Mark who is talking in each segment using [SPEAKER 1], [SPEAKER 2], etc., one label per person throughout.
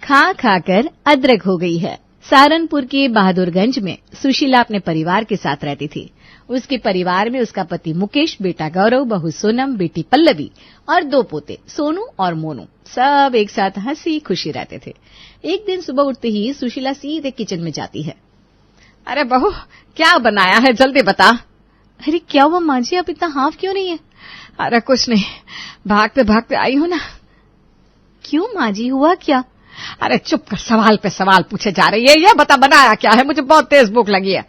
[SPEAKER 1] खा खाकर अदरक हो गई है। सहारनपुर के बहादुरगंज में सुशीला अपने परिवार के साथ रहती थी। उसके परिवार में उसका पति मुकेश, बेटा गौरव, बहू सोनम, बेटी पल्लवी और 2 पोते सोनू और मोनू सब एक साथ हंसी खुशी रहते थे। एक दिन सुबह उठते ही सुशीला सीधे किचन में जाती है।
[SPEAKER 2] अरे बहू, क्या बनाया है, जल्दी बता।
[SPEAKER 1] अरे क्या हुआ माँ जी, आप इतना हाफ क्यों नहीं है?
[SPEAKER 2] अरे कुछ नहीं, भागते भागते आई हूं ना।
[SPEAKER 1] क्यों माँ जी, हुआ क्या?
[SPEAKER 2] अरे चुप कर, सवाल पे सवाल पूछे जा रही है। ये बता बनाया क्या है, मुझे बहुत तेज भूख लगी है।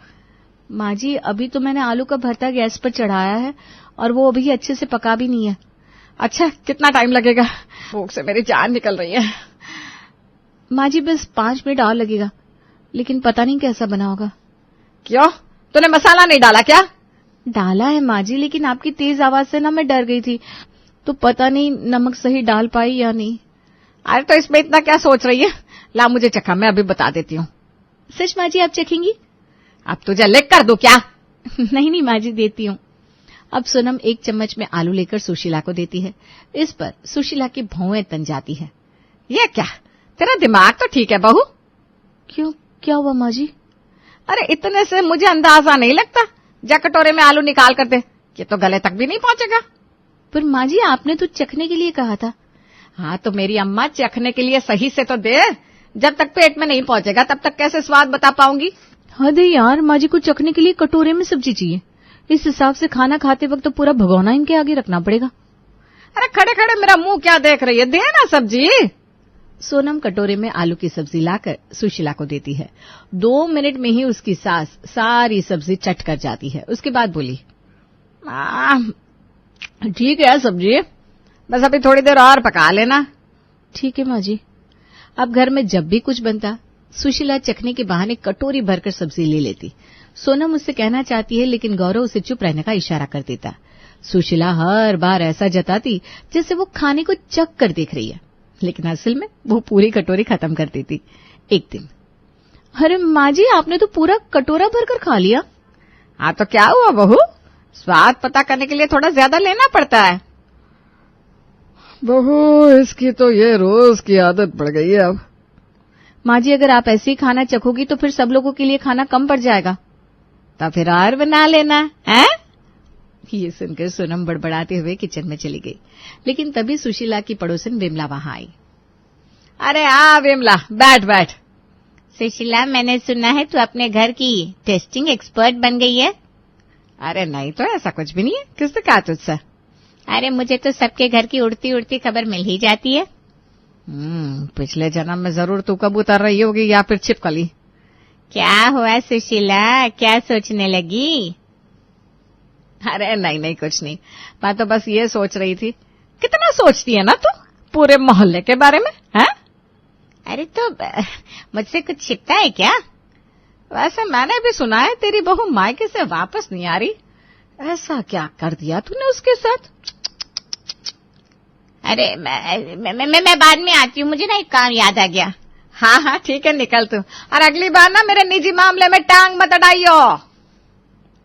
[SPEAKER 1] माँ जी अभी तो मैंने आलू का भरता गैस पर चढ़ाया है और वो अभी अच्छे से पका भी नहीं है।
[SPEAKER 2] अच्छा, कितना टाइम लगेगा? भूख से मेरी जान निकल रही है।
[SPEAKER 1] माँ जी बस 5 मिनट और लगेगा, लेकिन पता नहीं कैसा बना होगा।
[SPEAKER 2] क्यों, तूने मसाला नहीं डाला क्या?
[SPEAKER 1] डाला है माँ जी, लेकिन आपकी तेज आवाज से ना मैं डर गई थी, तो पता नहीं नमक सही डाल पाई या नहीं।
[SPEAKER 2] अरे तो इसमें इतना क्या सोच रही है? ला मुझे चखा, मैं अभी बता देती हूँ।
[SPEAKER 1] सच माँ जी आप चखेंगी?
[SPEAKER 2] अब तुझे लिख कर दूं क्या?
[SPEAKER 1] नहीं माँ जी देती हूँ। अब सोनम 1 चम्मच में आलू लेकर सुशीला को देती है। इस पर सुशीला की भौंएं तन जाती है।
[SPEAKER 2] ये क्या, तेरा दिमाग तो ठीक है बहू?
[SPEAKER 1] क्यों, क्या हुआ माँ जी?
[SPEAKER 2] अरे इतने से मुझे अंदाजा नहीं लगता। जा कटोरे में आलू निकाल कर दे, ये तो गले तक भी नहीं पहुंचेगा।
[SPEAKER 1] पर माँ जी आपने तो चखने के लिए कहा था।
[SPEAKER 2] हाँ तो मेरी अम्मा, चखने के लिए सही से तो दे। जब तक पेट में नहीं पहुंचेगा तब तक कैसे स्वाद बता पाऊंगी?
[SPEAKER 1] हद है यार, माँ जी को चखने के लिए कटोरे में सब्जी चाहिए। इस हिसाब से खाना खाते वक्त तो पूरा भगोना इनके आगे रखना पड़ेगा।
[SPEAKER 2] अरे खड़े खड़े मेरा मुंह क्या देख रही है, दे ना सब्जी।
[SPEAKER 1] सोनम कटोरे में आलू की सब्जी लाकर सुशीला को देती है। 2 मिनट में ही उसकी सास सारी सब्जी चट कर जाती है। उसके बाद बोली,
[SPEAKER 2] ठीक है सब्जी, बस अभी थोड़ी देर और पका लेना।
[SPEAKER 1] ठीक है माँ जी। अब घर में जब भी कुछ बनता सुशीला चखने के बहाने कटोरी भरकर सब्जी ले लेती। सोनम उससे कहना चाहती है, लेकिन गौरव उसे चुप रहने का इशारा कर देता। सुशीला हर बार ऐसा जताती जैसे वो खाने को चख कर देख रही है, लेकिन असल में वो पूरी कटोरी खत्म कर देती। एक दिन, अरे माँ जी आपने तो पूरा कटोरा भरकर खा लिया।
[SPEAKER 2] हाँ तो क्या हुआ बहू, स्वाद पता करने के लिए थोड़ा ज्यादा लेना पड़ता है। बहू इसकी तो ये रोज की आदत पड़ गई है अब।
[SPEAKER 1] माँ जी अगर आप ऐसे ही खाना चखोगी तो फिर सब लोगों के लिए खाना कम पड़ जाएगा।
[SPEAKER 2] तो फिर और बना लेना है।
[SPEAKER 1] ये सुनकर सोनम बड़बड़ाते हुए किचन में चली गई, लेकिन तभी सुशीला की पड़ोसन विमला वहां आई।
[SPEAKER 2] अरे हाँ विमला, बैठ बैठ।
[SPEAKER 3] सुशीला मैंने सुना है तू अपने घर की टेस्टिंग एक्सपर्ट बन गई है।
[SPEAKER 2] अरे नहीं तो ऐसा कुछ भी नहीं है, किसने कहा तुझसे?
[SPEAKER 3] अरे मुझे तो सबके घर की उड़ती उड़ती खबर मिल ही जाती है।
[SPEAKER 2] पिछले जन्म में जरूर तू कबूतर रही होगी या फिर छिपकली।
[SPEAKER 3] क्या हुआ सुशीला, क्या सोचने लगी?
[SPEAKER 2] अरे नहीं नहीं कुछ नहीं, मैं तो बस ये सोच रही थी। कितना सोचती है ना तू पूरे मोहल्ले के बारे में, हैं?
[SPEAKER 3] अरे तो मुझसे कुछ छिपता है क्या?
[SPEAKER 2] वैसे मैंने भी सुना है तेरी बहू मायके से वापस नहीं आ रही। ऐसा क्या कर दिया तूने उसके साथ?
[SPEAKER 3] अरे मैं बाद में आती हूँ, मुझे ना एक काम याद आ गया।
[SPEAKER 2] हाँ हाँ ठीक है, निकल तू, और अगली बार ना मेरे निजी मामले में टांग मत अड़ाइयो।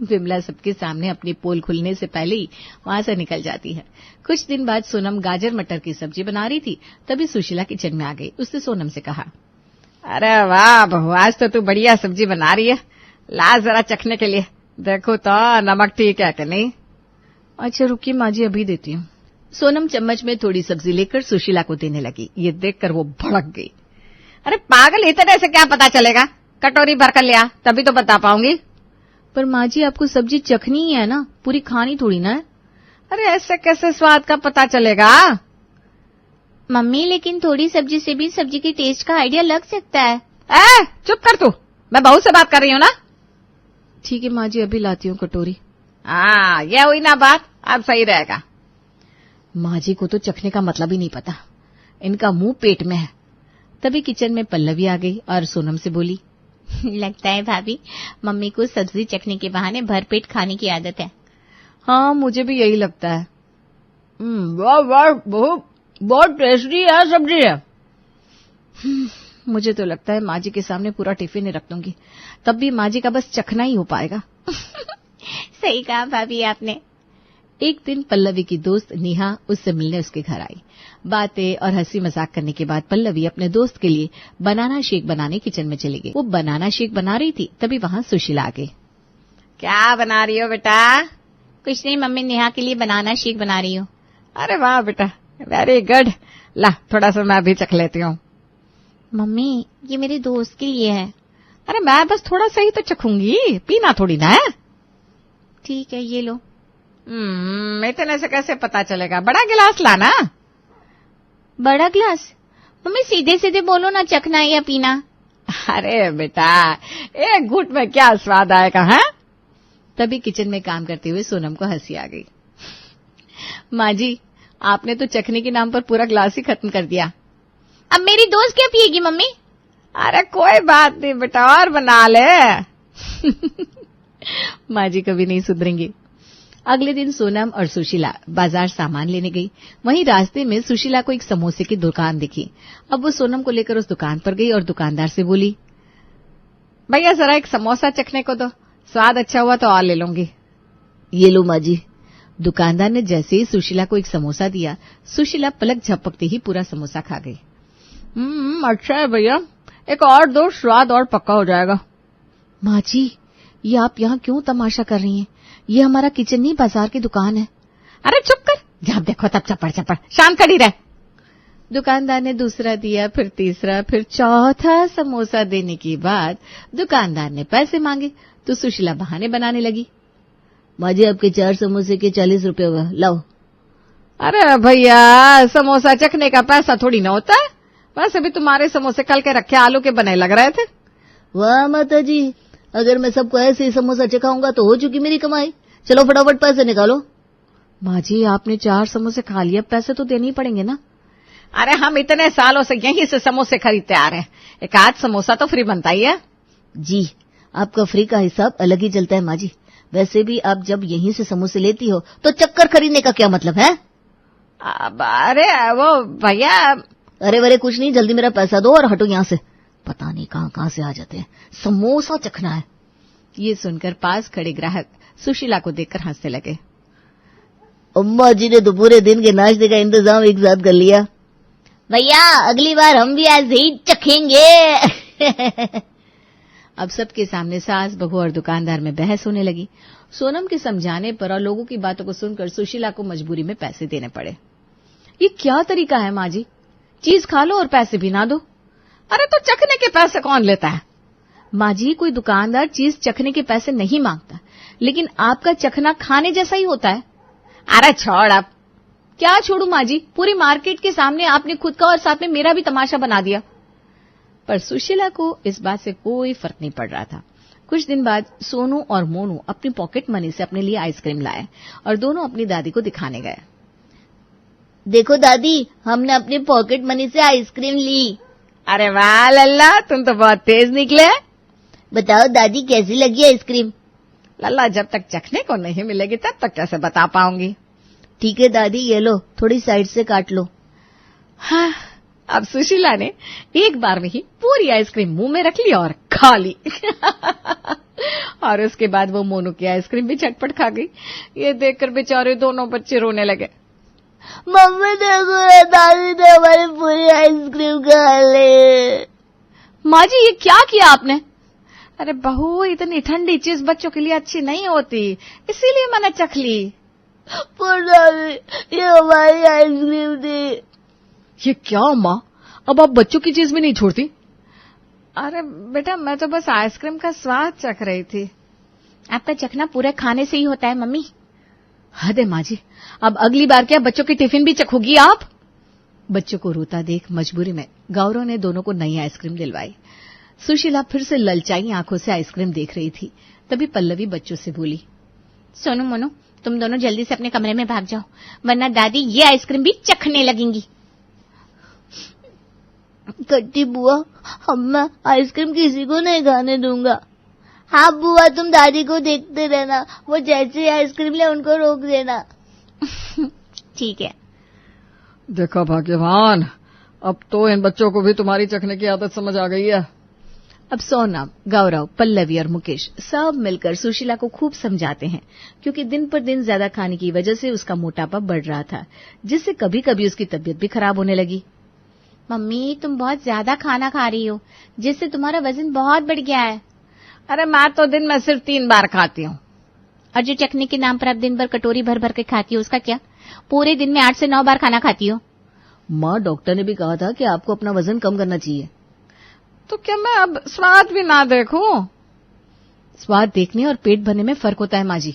[SPEAKER 1] विमला सबके सामने अपनी पोल खुलने से पहले ही वहां से निकल जाती है। कुछ दिन बाद सोनम गाजर मटर की सब्जी बना रही थी, तभी सुशीला किचन में आ गई। उसने सोनम से कहा,
[SPEAKER 2] अरे वाह बहू, आज तो तू बढ़िया सब्जी बना रही है, ला जरा चखने के लिए, देखो तो नमक ठीक है कि नहीं।
[SPEAKER 1] अच्छा रुकिए माँ जी, अभी देती हूँ। सोनम चम्मच में थोड़ी सब्जी लेकर सुशीला को देने लगी। ये देखकर वो भड़क गई।
[SPEAKER 2] अरे पागल, इतने से क्या पता चलेगा, कटोरी भर कर लिया तभी तो बता पाऊंगी।
[SPEAKER 1] पर माँ जी आपको सब्जी चखनी ही है ना, पूरी खानी थोड़ी ना है।
[SPEAKER 2] अरे ऐसे कैसे स्वाद का पता चलेगा?
[SPEAKER 3] मम्मी लेकिन थोड़ी सब्जी से भी सब्जी के टेस्ट का आइडिया लग सकता है।
[SPEAKER 2] चुप कर तू, मैं बहू से बात कर रही हूँ ना।
[SPEAKER 1] ठीक है माँ जी, अभी लाती हूँ कटोरी।
[SPEAKER 2] हाँ ये हुई ना बात, अब सही रहेगा।
[SPEAKER 1] माँ जी को तो चखने का मतलब ही नहीं पता, इनका मुंह पेट में है। तभी किचन में पल्लवी आ गई और सोनम से बोली,
[SPEAKER 3] लगता है भाभी मम्मी को सब्जी चखने के बहाने भरपेट खाने की आदत है।
[SPEAKER 1] हाँ मुझे भी यही लगता है।
[SPEAKER 2] वाह वाह बहू, बहुत टेस्टी है सब्जी है।
[SPEAKER 1] मुझे तो लगता है माँ जी के सामने पूरा टिफिन ही रख दूंगी, तब भी माँ जी का बस चखना ही हो पाएगा।
[SPEAKER 3] सही कहा भाभी आपने।
[SPEAKER 1] एक दिन पल्लवी की दोस्त नेहा उससे मिलने उसके घर आई। बातें और हंसी मजाक करने के बाद पल्लवी अपने दोस्त के लिए बनाना शेक बनाने किचन में चली गई। वो बनाना शेक बना रही थी, तभी वहां सुशीला आ गई।
[SPEAKER 2] क्या बना रही हो बेटा?
[SPEAKER 3] कुछ नहीं मम्मी, नेहा के लिए बनाना शेक बना रही हूँ।
[SPEAKER 2] अरे वाह बेटा, वेरी गुड। ला थोड़ा सा मैं भी चख लेती हूँ।
[SPEAKER 3] मम्मी ये मेरे दोस्त के लिए है।
[SPEAKER 2] अरे मैं बस थोड़ा सा ही तो चखूंगी, पीना थोड़ी ना है।
[SPEAKER 3] ठीक है ये लो।
[SPEAKER 2] इतने से कैसे पता चलेगा? बड़ा गिलास लाना।
[SPEAKER 3] बड़ा ग्लास? मम्मी सीधे सीधे बोलो ना, चखना है या पीना।
[SPEAKER 2] अरे बेटा, एक घूंट में क्या स्वाद आएगा है?
[SPEAKER 1] तभी किचन में काम करते हुए सोनम को हंसी आ गई। माँ जी, आपने तो चखने के नाम पर पूरा ग्लास ही खत्म कर दिया।
[SPEAKER 3] अब मेरी दोस्त क्या पिएगी मम्मी?
[SPEAKER 2] अरे कोई बात नहीं बेटा, और बना ले।
[SPEAKER 1] माँ जी कभी नहीं सुधरेंगी। अगले दिन सोनम और सुशीला बाजार सामान लेने गई। वहीं रास्ते में सुशीला को एक समोसे की दुकान दिखी। अब वो सोनम को लेकर उस दुकान पर गई और दुकानदार से बोली,
[SPEAKER 2] भैया जरा एक समोसा चखने को दो, स्वाद अच्छा हुआ तो और ले लूंगी।
[SPEAKER 1] ये लो माँ जी। दुकानदार ने जैसे ही सुशीला को एक समोसा दिया, सुशीला पलक झपकते ही पूरा समोसा खा गई।
[SPEAKER 2] अच्छा है भैया, एक और दो, स्वाद और पक्का हो जाएगा।
[SPEAKER 1] माँ जी, ये आप यहाँ क्यों तमाशा कर रही हैं? ये हमारा किचन नहीं, बाजार की दुकान है।
[SPEAKER 2] अरे चुप कर, जब देखो तब चपड़ चपड़, शांत खड़ी रह।
[SPEAKER 1] दुकानदार ने दूसरा दिया, फिर तीसरा, फिर चौथा समोसा देने के बाद दुकानदार ने पैसे मांगे तो सुशीला बहाने बनाने लगी। माँ जी, आपके 4 समोसे के 40 रुपए हुआ, लाओ।
[SPEAKER 2] अरे भैया, समोसा चखने का पैसा थोड़ी ना होता है। वैसे भी तुम्हारे समोसे कल के रखे आलू के बने लग रहे थे।
[SPEAKER 1] वाह माता जी, अगर मैं सबको ऐसे ही समोसा चखाऊंगा तो हो चुकी मेरी कमाई। चलो फटाफट पैसे निकालो। माँ जी, आपने 4 समोसे खा लिए, अब पैसे तो देने ही पड़ेंगे ना।
[SPEAKER 2] अरे हम इतने सालों से यहीं से समोसे खरीदते आ रहे हैं, एक आध समोसा तो फ्री बनता ही है।
[SPEAKER 1] जी, आपका फ्री का हिसाब अलग ही चलता है माँ जी। वैसे भी आप जब यहीं से समोसे लेती हो तो चक्कर खरीदने का क्या मतलब है?
[SPEAKER 2] अरे वो भैया।
[SPEAKER 1] अरे वरे कुछ नहीं, जल्दी मेरा पैसा दो और हटो यहाँ से। पता नहीं कहाँ से आ जाते हैं, समोसा चखना है। ये सुनकर पास खड़े ग्राहक सुशीला को देखकर हंसने लगे। अम्मा जी ने तो पूरे दिन के नाश्ते का इंतजाम एक साथ कर लिया।
[SPEAKER 3] भैया अगली बार हम भी ऐसे ही चखेंगे।
[SPEAKER 1] अब सबके सामने सास, बहू और दुकानदार में बहस होने लगी। सोनम के समझाने पर और लोगों की बातों को सुनकर सुशीला को मजबूरी में पैसे देने पड़े। ये क्या तरीका है माँ जी? चीज खा लो और पैसे भी ना दो।
[SPEAKER 2] अरे तो चखने के पैसे कौन लेता है?
[SPEAKER 1] माँ जी, कोई दुकानदार चीज चखने के पैसे नहीं मांगता, लेकिन आपका चखना खाने जैसा ही होता है।
[SPEAKER 2] अरे छोड़ अब।
[SPEAKER 1] क्या छोड़ू माँ जी? पूरी मार्केट के सामने आपने खुद का और साथ में मेरा भी तमाशा बना दिया। पर सुशीला को इस बात से कोई फर्क नहीं पड़ रहा था। कुछ दिन बाद सोनू और मोनू अपनी पॉकेट मनी से अपने लिए आइसक्रीम लाए और दोनों अपनी दादी को दिखाने गए। देखो दादी, हमने अपनी पॉकेट मनी से आइसक्रीम ली।
[SPEAKER 2] अरे वाह लल्ला, तुम तो बहुत तेज निकले।
[SPEAKER 1] बताओ दादी, कैसी लगी आइसक्रीम?
[SPEAKER 2] लल्ला, जब तक चखने को नहीं मिलेगी तब तक कैसे बता पाऊंगी।
[SPEAKER 1] ठीक है दादी, ये लो, थोड़ी साइड से काट लो।
[SPEAKER 2] हाँ, अब सुशीला ने एक बार में ही पूरी आइसक्रीम मुंह में रख ली और खा ली। और उसके बाद वो मोनू की आइसक्रीम भी झटपट खा गई। ये देखकर बेचारे दोनों बच्चे रोने लगे।
[SPEAKER 1] मम्मी देखो, दादी ने हमारी पूरी आइसक्रीम खा ली।
[SPEAKER 2] माँ जी, ये क्या किया आपने? अरे बहू, इतनी ठंडी चीज बच्चों के लिए अच्छी नहीं होती, इसीलिए मैंने चख ली।
[SPEAKER 1] पर दादी, ये हमारी आइसक्रीम थी।
[SPEAKER 2] ये क्या माँ, अब आप बच्चों की चीज भी नहीं छोड़ती? अरे बेटा, मैं तो बस आइसक्रीम का स्वाद चख रही थी।
[SPEAKER 3] आपका चखना पूरे खाने से ही होता है मम्मी।
[SPEAKER 1] हद है माँ जी, अब अगली बार क्या बच्चों की टिफिन भी चखोगी आप? बच्चों को रोता देख मजबूरी में गौरव ने दोनों को नई आइसक्रीम दिलवाई। सुशीला फिर से ललचाई आंखों से आइसक्रीम देख रही थी। तभी पल्लवी बच्चों से बोली,
[SPEAKER 3] सोनू मोनू, तुम दोनों जल्दी से अपने कमरे में भाग जाओ, वरना दादी ये आइसक्रीम भी चखने लगेंगी।
[SPEAKER 1] कट्टी बुआ, अब मैं आइसक्रीम किसी को नहीं खाने दूंगा। हाँ बुआ, तुम दादी को देखते रहना, वो जैसे आइसक्रीम ले उनको रोक देना।
[SPEAKER 3] ठीक है।
[SPEAKER 2] देखो भाग्यवान, अब तो इन बच्चों को भी तुम्हारी चखने की आदत समझ आ गई है।
[SPEAKER 1] अब सोनम, गौरव, पल्लवी और मुकेश सब मिलकर सुशीला को खूब समझाते हैं, क्योंकि दिन पर दिन ज्यादा खाने की वजह से उसका मोटापा बढ़ रहा था, जिससे कभी कभी उसकी तबीयत भी खराब होने लगी।
[SPEAKER 3] मम्मी तुम बहुत ज्यादा खाना खा रही हो, जिससे तुम्हारा वजन बहुत बढ़ गया है।
[SPEAKER 2] अरे मैं तो दिन में सिर्फ 3 बार खाती हूँ।
[SPEAKER 3] और जो चखने के नाम पर आप दिन भर कटोरी भर भर के खाती हो, उसका क्या? पूरे दिन में 8 से 9 बार खाना खाती हो।
[SPEAKER 1] माँ, डॉक्टर ने भी कहा था कि आपको अपना वजन कम करना चाहिए।
[SPEAKER 2] तो क्या मैं अब स्वाद भी ना देखूं?
[SPEAKER 1] स्वाद देखने और पेट भरने में फर्क होता है माँ जी।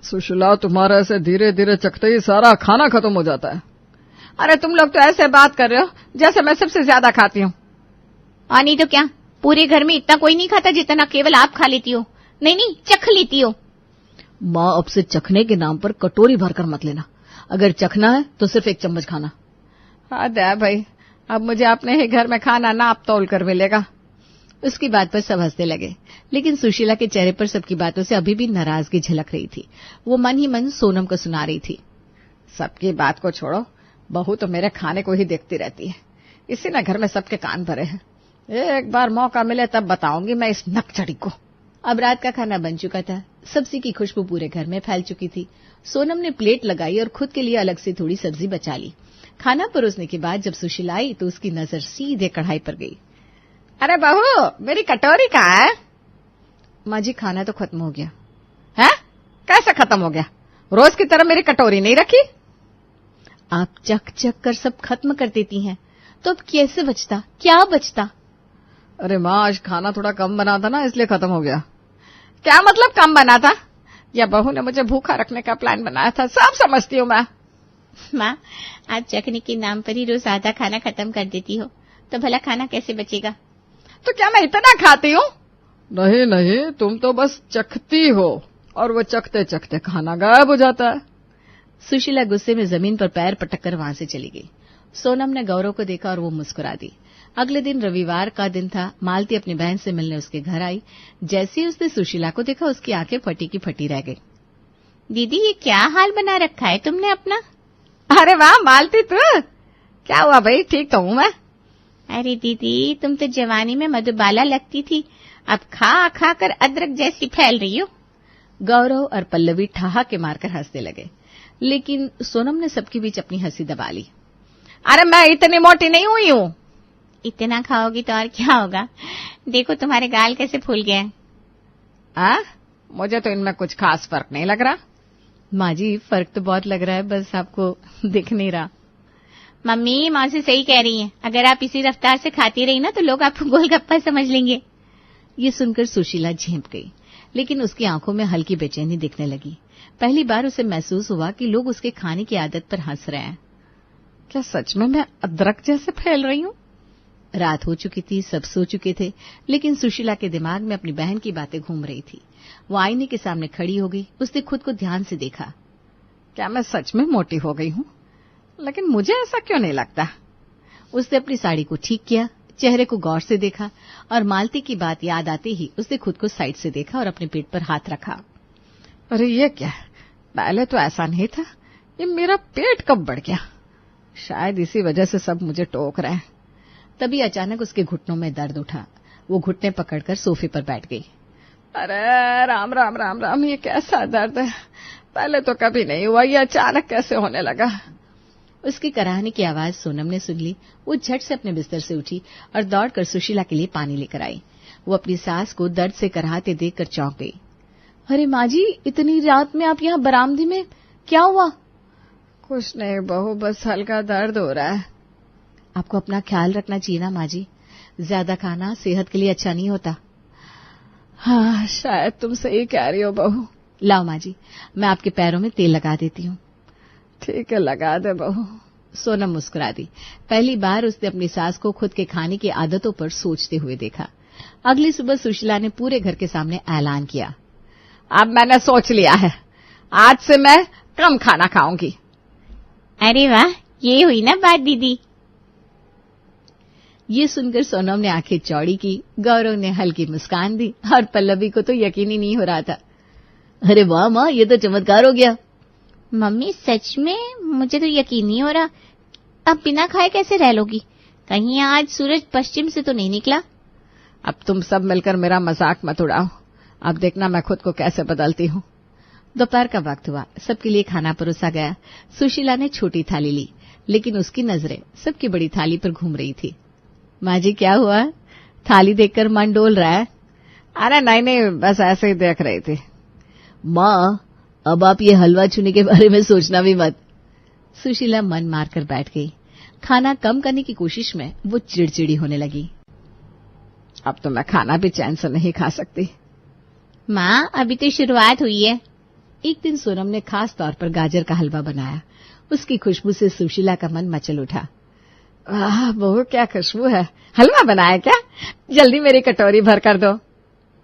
[SPEAKER 2] सुशीला, तुम्हारा ऐसे धीरे धीरे चखते ही सारा खाना खत्म हो जाता है। अरे तुम लोग तो ऐसे बात कर रहे हो जैसे मैं सबसे ज्यादा खाती हूँ।
[SPEAKER 3] और नहीं तो क्या, पूरे घर में इतना कोई नहीं खाता जितना केवल आप खा लेती हो। नहीं, चख लेती हो।
[SPEAKER 1] माँ, अब से चखने के नाम पर कटोरी भरकर मत लेना। अगर चखना है तो सिर्फ 1 चम्मच खाना।
[SPEAKER 2] हद है भाई, अब मुझे अपने ही घर में खाना नाप तोल कर मिलेगा।
[SPEAKER 1] उसकी बात पर सब हंसने लगे, लेकिन सुशीला के चेहरे पर सबकी बातों से अभी भी नाराजगी झलक रही थी। वो मन ही मन सोनम को सुना रही थी।
[SPEAKER 2] सबकी बात को छोड़ो, बहू तो मेरे खाने को ही देखती रहती है। इसी न घर में सबके कान भरे हैं। एक बार मौका मिले तब बताऊंगी मैं इस नकचड़ी को।
[SPEAKER 1] अब रात का खाना बन चुका था। सब्जी की खुशबू पूरे घर में फैल चुकी थी। सोनम ने प्लेट लगाई और खुद के लिए अलग से थोड़ी सब्जी बचा ली। खाना परोसने के बाद जब सुशीला आई तो उसकी नजर सीधे कढ़ाई पर गई।
[SPEAKER 2] अरे बहू, मेरी कटोरी कहाँ है?
[SPEAKER 1] माँ जी, खाना तो खत्म हो गया।
[SPEAKER 2] है? कैसे खत्म हो गया? रोज की तरह मेरी कटोरी नहीं रखी?
[SPEAKER 1] आप चख चख कर सब खत्म कर देती हैं, तो अब कैसे बचता? क्या बचता?
[SPEAKER 2] अरे माँ, आज खाना थोड़ा कम बना था ना, इसलिए खत्म हो गया। क्या मतलब कम बना था? या बहू ने मुझे भूखा रखने का प्लान बनाया था? सब समझती हूँ मैं।
[SPEAKER 3] माँ, आप चखने के नाम पर ही रोज आधा खाना खत्म कर देती हो, तो भला खाना कैसे बचेगा?
[SPEAKER 2] तो क्या मैं इतना खाती हूँ? नहीं नहीं, तुम तो बस चखती हो, और वो चखते चखते खाना गायब हो जाता है।
[SPEAKER 1] सुशीला गुस्से में जमीन पर पैर पटककर वहां से चली गई। सोनम ने गौरव को देखा और वो मुस्कुरा दी। अगले दिन रविवार का दिन था। मालती अपनी बहन से मिलने उसके घर आई। जैसे ही उसने सुशीला को देखा, उसकी आंखें फटी की फटी रह गई।
[SPEAKER 3] दीदी, ये क्या हाल बना रखा है तुमने अपना?
[SPEAKER 2] अरे वाह मालती, तू क्या हुआ भाई? ठीक तो हूँ मैं।
[SPEAKER 3] अरे दीदी, तुम तो जवानी में मधुबाला लगती थी, अब खा खा कर अदरक जैसी फैल रही हो।
[SPEAKER 1] गौरव और पल्लवी ठहाके मारकर हंसने लगे, लेकिन सोनम ने सबके बीच अपनी हंसी दबा ली।
[SPEAKER 2] अरे मैं इतनी मोटी नहीं हुई हूँ।
[SPEAKER 3] इतना खाओगी तो और क्या होगा? देखो तुम्हारे गाल कैसे फूल गए हैं।
[SPEAKER 2] मुझे तो इनमें कुछ खास फर्क नहीं लग रहा।
[SPEAKER 1] माँ जी, फर्क तो बहुत लग रहा है, बस आपको दिख नहीं रहा।
[SPEAKER 3] मम्मी, माँ से सही कह रही हैं। अगर आप इसी रफ्तार से खाती रही ना तो लोग आपको गोलगप्पा समझ लेंगे।
[SPEAKER 1] ये सुनकर सुशीला झेंप गई, लेकिन उसकी आंखों में हल्की बेचैनी दिखने लगी। पहली बार उसे महसूस हुआ कि लोग उसके खाने की आदत पर हंस रहे हैं।
[SPEAKER 2] क्या सच में मैं अदरक जैसे फैल रही हूँ?
[SPEAKER 1] रात हो चुकी थी, सब सो चुके थे, लेकिन सुशीला के दिमाग में अपनी बहन की बातें घूम रही थी। वो आईने के सामने खड़ी हो गई। उसने खुद को ध्यान से देखा।
[SPEAKER 2] क्या मैं सच में मोटी हो गई हूँ? लेकिन मुझे ऐसा क्यों नहीं लगता?
[SPEAKER 1] उसने अपनी साड़ी को ठीक किया, चेहरे को गौर से देखा, और मालती की बात याद आते ही उसने खुद को साइड से देखा और अपने पेट पर हाथ रखा।
[SPEAKER 2] अरे ये क्या? पहले तो ऐसा नहीं था। ये मेरा पेट कब बढ़ गया? शायद इसी वजह से सब मुझे टोक रहे हैं।
[SPEAKER 1] तभी अचानक उसके घुटनों में दर्द उठा। वो घुटने पकड़कर सोफे पर बैठ गई।
[SPEAKER 2] अरे राम राम राम राम, ये कैसा दर्द है? पहले तो कभी नहीं हुआ, ये अचानक कैसे होने लगा?
[SPEAKER 1] उसकी कराहने की आवाज सोनम ने सुन ली। वो झट से अपने बिस्तर से उठी और दौड़कर सुशीला के लिए पानी लेकर आई। वो अपनी सास को दर्द से कराहते देखकर चौंक गई। अरे माँ जी, इतनी रात में आप यहाँ बरामदे में, क्या हुआ?
[SPEAKER 2] कुछ नहीं बहू, बस हल्का दर्द हो रहा है।
[SPEAKER 1] आपको अपना ख्याल रखना चाहिए ना माँ जी, ज्यादा खाना सेहत के लिए अच्छा नहीं होता।
[SPEAKER 2] हाँ, शायद तुम सही कह रही हो बहू।
[SPEAKER 1] लाओ माँ जी, मैं आपके पैरों में तेल लगा देती हूँ।
[SPEAKER 2] ठीक है, लगा दे बहू।
[SPEAKER 1] सोनम मुस्कुरा दी। पहली बार उसने अपनी सास को खुद के खाने की आदतों पर सोचते हुए देखा। अगली सुबह सुशीला ने पूरे घर के सामने ऐलान किया,
[SPEAKER 2] अब मैंने सोच लिया है, आज से मैं कम खाना खाऊंगी।
[SPEAKER 3] अरे वाह, ये हुई ना बात दीदी।
[SPEAKER 1] ये सुनकर सोनम ने आंखें चौड़ी की, गौरव ने हल्की मुस्कान दी और पल्लवी को तो यकीन ही नहीं हो रहा था। अरे वाह माँ, ये तो चमत्कार हो गया।
[SPEAKER 3] मम्मी सच में मुझे तो यकीन नहीं हो रहा। अब बिना खाए कैसे रह लोगी? कहीं आज सूरज पश्चिम से तो नहीं निकला?
[SPEAKER 2] अब तुम सब मिलकर मेरा मजाक मत उड़ाओ। अब देखना मैं खुद को कैसे बदलती हूँ।
[SPEAKER 1] दोपहर का वक्त हुआ, सबके लिए खाना परोसा गया। सुशीला ने छोटी थाली ली, लेकिन उसकी नजरें सबकी बड़ी थाली पर घूम रही थी। माँ जी क्या हुआ? थाली देखकर मन डोल रहा है?
[SPEAKER 2] अरे नहीं, बस ऐसे ही देख रही थी।
[SPEAKER 1] माँ, अब आप ये हलवा छूने के बारे में सोचना भी मत। सुशीला मन मारकर बैठ गई। खाना कम करने की कोशिश में वो चिड़चिड़ी होने लगी।
[SPEAKER 2] अब तो मैं खाना भी चैन से नहीं खा सकती।
[SPEAKER 3] माँ, अभी तो शुरुआत हुई है।
[SPEAKER 1] एक दिन सोनम ने खास तौर पर गाजर का हलवा बनाया। उसकी खुशबू से सुशीला का मन मचल उठा।
[SPEAKER 2] वाह बहू, क्या खुशबू है। हलवा बनाया क्या? जल्दी मेरी कटोरी भर कर दो।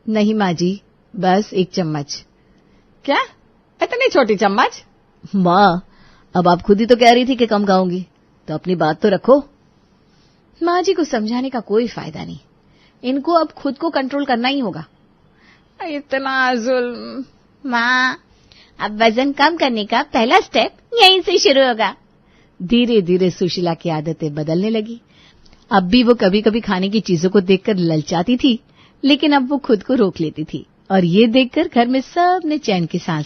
[SPEAKER 1] नहीं माँ जी, बस 1 चम्मच।
[SPEAKER 2] क्या, इतनी छोटी चम्मच?
[SPEAKER 1] माँ, अब आप खुद ही तो कह रही थी कि कम खाऊंगी, तो अपनी बात तो रखो। माँ जी को समझाने का कोई फायदा नहीं, इनको अब खुद को कंट्रोल करना ही होगा।
[SPEAKER 2] इतना जुल्म।
[SPEAKER 3] माँ, अब वजन कम करने का पहला स्टेप यहीं से शुरू होगा।
[SPEAKER 1] धीरे धीरे सुशीला की आदतें बदलने लगी। अब भी वो कभी कभी खाने की चीजों को देखकर ललचाती थी, लेकिन अब वो खुद को रोक लेती थी और ये देखकर घर में सब ने चैन की सांस